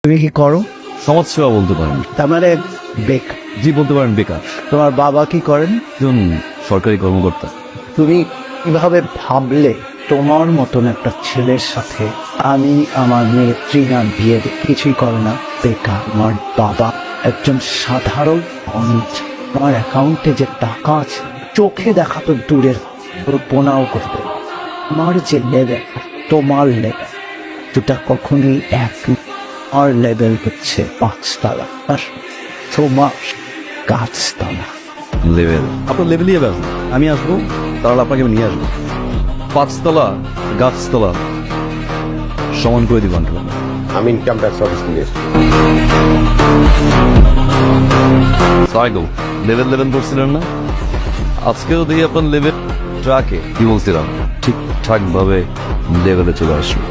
তুমি কি করো? সমাজসেবা বলতে পারেন। তার মানে বেকার? জি, বলতে পারেন বেকার। তোমার বাবা কি করেন? একজন সরকারি কর্মকর্তা। তুমি কিভাবে ভাবলে তোমার মতন একটা ছেলের সাথে আমি আমার মেয়ে তৃণার বিয়ে দেব? কিছুই করে না, বেকার। আমার বাবা একজন সাধারণ মানুষ। আমার অ্যাকাউন্টে যে টাকা আছে চোখে দেখা তো দূরের, কল্পনাও করতে পারো না। আমার যে লেভেল, তোমার লেভেল দুটা কখনোই এক না। আমার লেভেল হচ্ছে 5 তলা আর তোমার গাছতলা। লেভেল আপনার লেভেলই এবার আমি আসবো, তাহলে আপনাকে আমি নিয়ে আসবো। 5 তলা গাছতলা সমান করে দিব। আমি ইনকাম ট্যাক্স অফিস থেকে এসেছি। সাইগো লেভেল করছিলেন না? আজকেও দেখি আপনার লেভেল ট্রাকে কি বলছিলাম ঠিকঠাক ভাবে লেভেলে চলে আসবে।